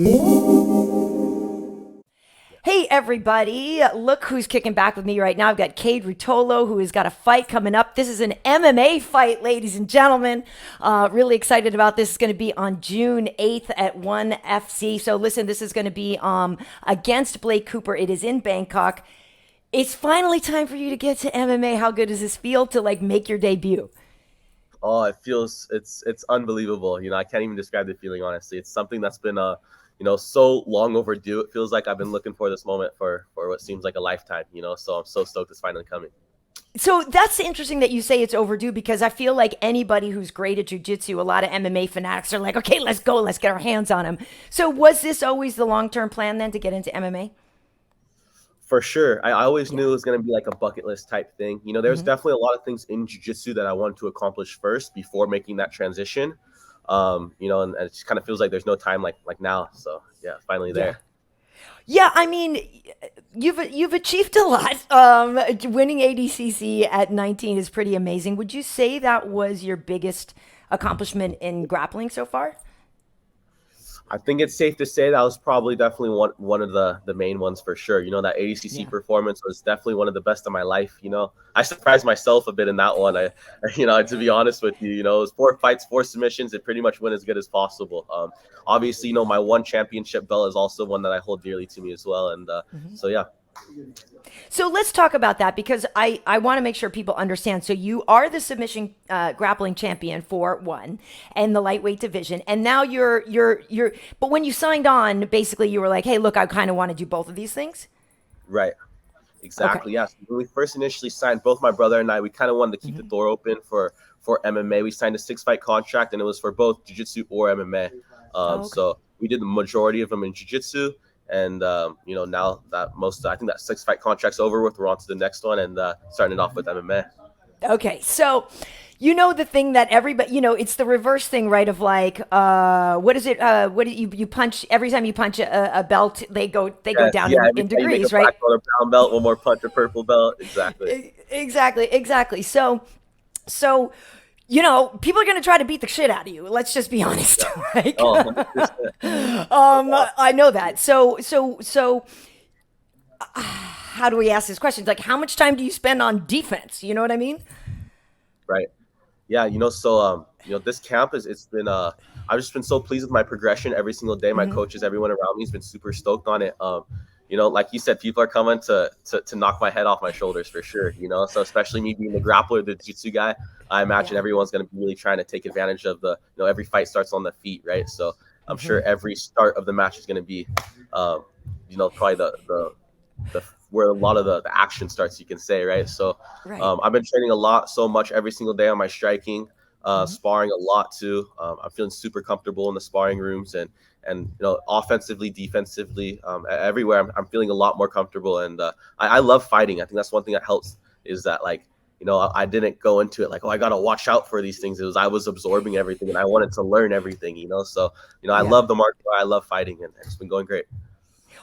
Hey everybody, look who's kicking back with me right now. I've got Kade Ruotolo, who has got a fight coming up. This is an MMA fight, ladies and gentlemen. Really excited about this. It's going to be on June 8th at 1FC. So listen, this is going to be against Blake Cooper. It is in Bangkok. It's finally time for you to get to MMA. How good does this feel to make your debut? Oh, it's unbelievable. I can't even describe the feeling, honestly. It's something that's been so long overdue. It feels like I've been looking for this moment for what seems like a lifetime. So I'm so stoked it's finally coming. So that's interesting that you say it's overdue because I feel like anybody who's great at jiu-jitsu, a lot of MMA fanatics are like, okay, let's go, let's get our hands on him. So was this always the long-term plan then to get into MMA? For sure. I always Yeah. knew it was going to be like a bucket list type thing. There's Hmm. definitely a lot of things in jiu-jitsu that I wanted to accomplish first before making that transition. And it just kind of feels like there's no time like now. So yeah, finally Yeah. there. Yeah, I mean, you've achieved a lot. Winning ADCC at 19 is pretty amazing. Would you say that was your biggest accomplishment in grappling so far? I think it's safe to say that was probably definitely one of the main ones for sure. That ADCC Yeah. performance was definitely one of the best of my life. I surprised myself a bit in that one. To be honest with you, it was 4 fights, 4 submissions. It pretty much went as good as possible. Obviously, my one championship belt is also one that I hold dearly to me as well. And so yeah. So let's talk about that because I want to make sure people understand. So you are the submission grappling champion for one and the lightweight division. And now but when you signed on, basically you were like, hey, look, I kind of want to do both of these things. Right. Okay. Exactly. Yes. When we first initially signed, both my brother and I, we kind of wanted to keep the door open for MMA. We signed a 6 fight contract, and it was for both jiu-jitsu or MMA. Oh, okay. So we did the majority of them in jiu-jitsu, and now that I think that 6 fight contract's over with, we're on to the next one and starting it off with MMA. Okay. So the thing that everybody, it's the reverse thing, right? Of like, what is it? What do you punch every time you punch a belt, they go Yes. down Yeah. Every in time you make a degrees, right? black belt, a brown belt, one more punch, a purple belt. Exactly. Exactly, exactly. So people are going to try to beat the shit out of you. Let's just be honest. Yeah. Like, Oh, 100%. I know that. So, how do we ask this question? Like, how much time do you spend on defense? You know what I mean? Right. Yeah, this camp is it's been I've just been so pleased with my progression every single day. My Hmm. coaches, everyone around me has been super stoked on it. Like you said, people are coming to knock my head off my shoulders for sure. So especially me being the grappler, the jiu-jitsu guy, I imagine Yeah. everyone's gonna be really trying to take advantage of every fight starts on the feet, right? So I'm Hmm. sure every start of the match is gonna be probably the where a lot of the action starts, you can say, right? So Right. I've been training a lot, so much every single day on my striking, Hmm. sparring a lot too. I'm feeling super comfortable in the sparring rooms and offensively, defensively, everywhere. I'm feeling a lot more comfortable, and I love fighting. I think that's one thing that helps is that I didn't go into it like, oh, I gotta watch out for these things. It was I was absorbing everything and I wanted to learn everything. So I Yeah. love the martial art. I love fighting, and it's been going great.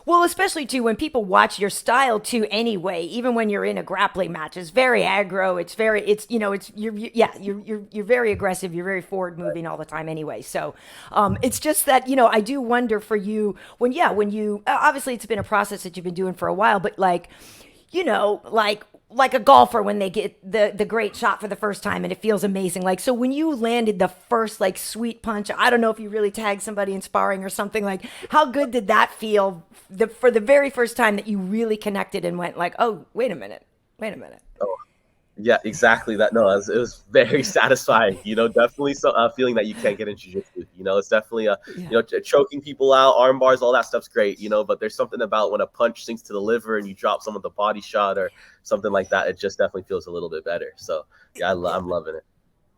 Well, especially too when people watch your style too. Anyway, even when you're in a grappling match, it's very aggro. You're very aggressive. You're very forward moving all the time. Anyway, so it's just that I do wonder for you when you obviously it's been a process that you've been doing for a while, but like a golfer when they get the great shot for the first time and it feels amazing. Like so when you landed the first like sweet punch, I don't know if you really tagged somebody in sparring or something, like how good did that feel for the very first time that you really connected and went like, "Oh, wait a minute. Wait a minute." Oh, yeah, exactly. That no, it was very satisfying. Definitely so feeling that you can't get in jiu-jitsu. It's definitely Yeah. choking people out, arm bars, all that stuff's great. But there's something about when a punch sinks to the liver and you drop someone with a body shot or something like that. It just definitely feels a little bit better. So yeah, I'm loving it.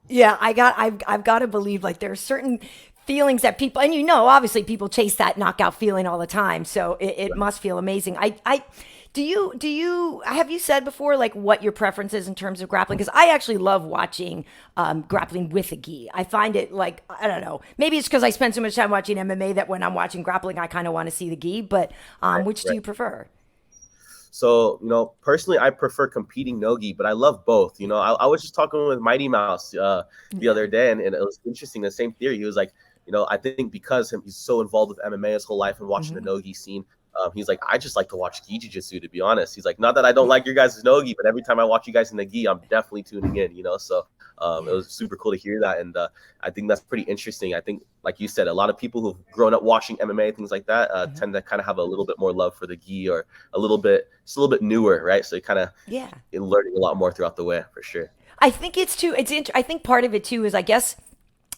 Yeah, I've got to believe like there are certain feelings that people and obviously people chase that knockout feeling all the time, so it Right. must feel amazing. I do you have you said before like what your preference is in terms of grappling? Because I actually love watching grappling with a gi. I find it like I don't know, maybe it's because I spend so much time watching MMA that when I'm watching grappling I kind of want to see the gi. But which do Right. you prefer? So, personally, I prefer competing nogi, but I love both. I was just talking with Mighty Mouse the Yeah. other day, and it was interesting. The same theory. He was like, I think because he's so involved with MMA his whole life and watching Mm-hmm. the nogi scene, he's like, I just like to watch gi jiu-jitsu, to be honest. He's like, not that I don't like your guys' nogi, but every time I watch you guys in the gi, I'm definitely tuning in. So it was super cool to hear that. And I think that's pretty interesting. I think, like you said, a lot of people who've grown up watching MMA, things like that, tend to kind of have a little bit more love for the gi, or it's a little bit newer, right? So you kind of Yeah. learning a lot more throughout the way, for sure. I think it's too. I think part of it too is, I guess,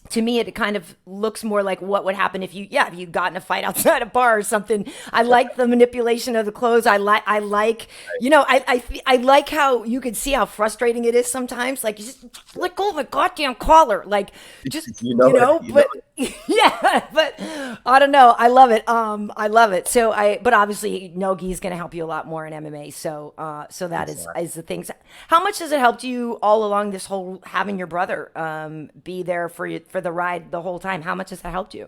to me, it kind of looks more like what would happen if you got in a fight outside a bar or something. I like the manipulation of the clothes. I like, I like how you could see how frustrating it is sometimes. Like, you just let go of my goddamn collar. Like, just, but yeah, but I don't know. I love it. I love it. But obviously Nogi is going to help you a lot more in MMA. So that is the things. How much has it helped you all along this whole, having your brother be there for you, for the ride the whole time? How much has that helped you?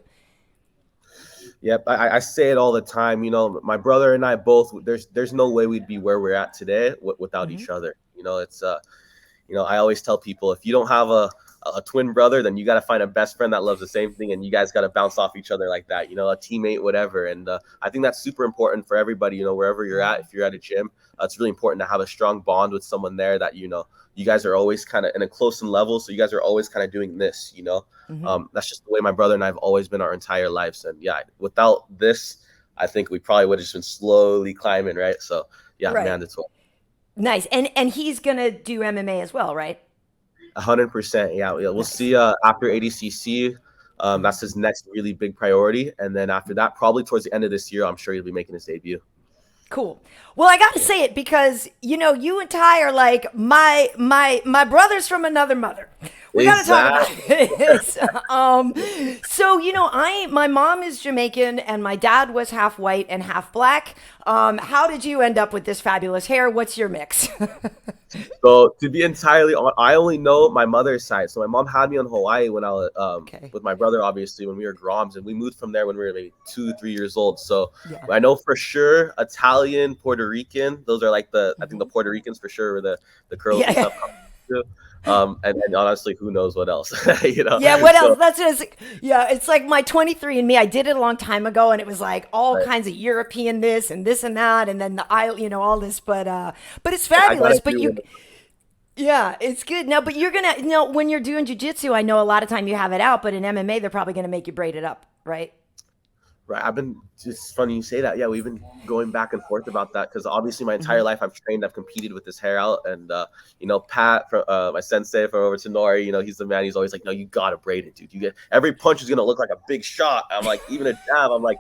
Yep, I say it all the time. My brother and I both. There's no way we'd be where we're at today without Mm-hmm. each other. It's I always tell people, if you don't have a twin brother, then you got to find a best friend that loves the same thing, and you guys got to bounce off each other like that. A teammate, whatever. And I think that's super important for everybody. Wherever you're at, if you're at a gym, it's really important to have a strong bond with someone there that you guys are always kind of in a close level, so you guys are always kind of doing this. Mm-hmm. That's just the way my brother and I have always been our entire lives. And yeah, without this, I think we probably would have just been slowly climbing, right? So yeah, Right. mandatory. Nice. And he's gonna do MMA as well, right? 100%. Yeah. We'll Nice. see after ADCC. That's his next really big priority. And then after that, probably towards the end of this year, I'm sure he'll be making his debut. Cool. Well, I got to Yeah. say it because you and Tye are like my brothers from another mother. We got to talk about Exactly. this. So my mom is Jamaican and my dad was half white and half black. How did you end up with this fabulous hair? What's your mix? So to be entirely honest, I only know my mother's side. So my mom had me on Hawaii when I was Okay. with my brother, obviously, when we were groms, and we moved from there when we were maybe 2, 3 years old. So Yeah. I know for sure Italian, Puerto Rican. Those are like I think the Mhm. Puerto Ricans for sure, where the curls and Yeah. stuff come to. And honestly, who knows what else, Yeah, what else? So That's what it's like my 23andMe. I did it a long time ago, and it was like all right. kinds of European this and that, and then all this. But it's I gotta fabulous. But do you, it. yeah, it's good now. But you're gonna, when you're doing jujitsu, I know a lot of time you have it out, but in MMA, they're probably gonna make you braid it up, right? Right. It's funny you say that. Yeah, we've been going back and forth about that because obviously my entire Hmm. life I've trained, I've competed with this hair out. And, Pat, from, my sensei from over to Nori, he's the man. He's always like, no, you got to braid it, dude. Every punch is going to look like a big shot. I'm like, even a jab, I'm like,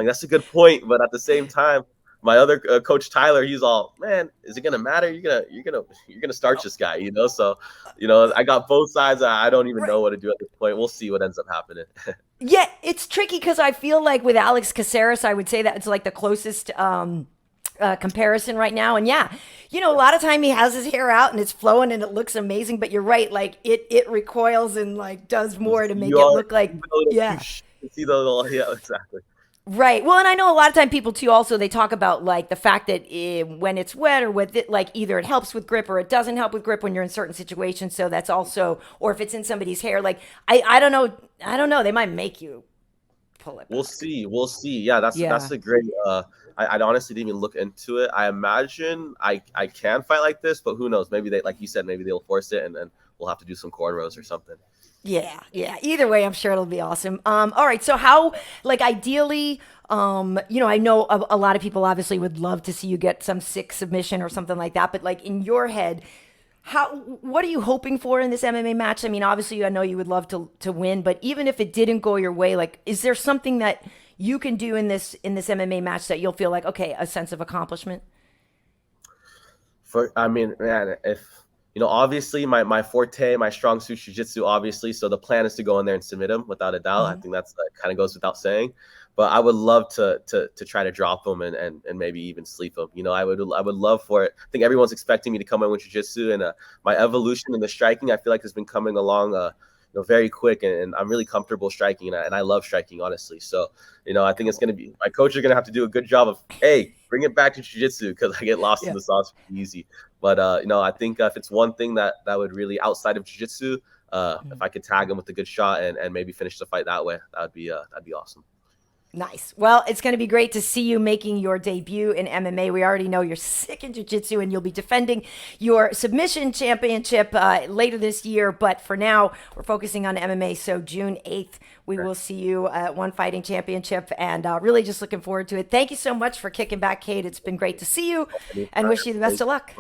that's a good point. But at the same time, my other coach Tyler, he's all, man, is it gonna matter? You're gonna start this guy, So, I got both sides. I don't even Right. know what to do at this point. We'll see what ends up happening. Yeah, it's tricky because I feel like with Alex Caceres, I would say that it's like the closest comparison right now. And yeah, a lot of time he has his hair out and it's flowing and it looks amazing. But you're right, like it recoils and like does more to make You it all look like, yeah. see those little, yeah, exactly. Right. Well, and I know a lot of time people too. Also, they talk about like the fact that when it's wet or with it, like either it helps with grip or it doesn't help with grip when you're in certain situations. So that's also, or if it's in somebody's hair, like I don't know, They might make you pull it We'll back. see. We'll see. Yeah, that's Yeah. a great. I honestly didn't even look into it. I imagine I can fight like this, but who knows? Maybe they, like you said, maybe they'll force it, and then we'll have to do some cornrows or something. Yeah, yeah. Either way, I'm sure it'll be awesome. All right. So how, like, ideally, I know a lot of people obviously would love to see you get some sick submission or something like that. But like in your head, what are you hoping for in this MMA match? I mean, obviously, I know you would love to win, but even if it didn't go your way, like, is there something that you can do in this MMA match that you'll feel like, okay, a sense of accomplishment? I mean, man, if obviously my forte, my strong suit jiu-jitsu, obviously. So the plan is to go in there and submit him without a doubt. I Hmm. think that's kind of goes without saying. But I would love to try to drop him and maybe even sleep him. I would love for it. I think everyone's expecting me to come in with jiu-jitsu, and my evolution in the striking, I feel like has been coming along very quick, and I'm really comfortable striking, and I love striking, honestly. So, I think it's Cool. going to be, my coach is going to have to do a good job of, hey, bring it back to jiu-jitsu, because I get lost in Yeah. the sauce easy. But, I think if it's one thing that would really, outside of jiu-jitsu, if I could tag him with a good shot and maybe finish the fight that way, that'd be awesome. Nice. Well, it's going to be great to see you making your debut in MMA. We already know you're sick in jiu-jitsu, and you'll be defending your submission championship later this year. But for now, we're focusing on MMA. So June 8th, we will see you at One Fighting Championship, and really just looking forward to it. Thank you so much for kicking back, Kade. It's been great to see you, and wish you the best of luck.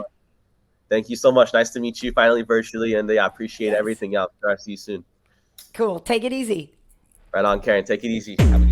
Thank you so much. Nice to meet you finally virtually, and I appreciate everything else. I'll see you soon. Cool. Take it easy. Right on, Karyn. Take it easy. Have a good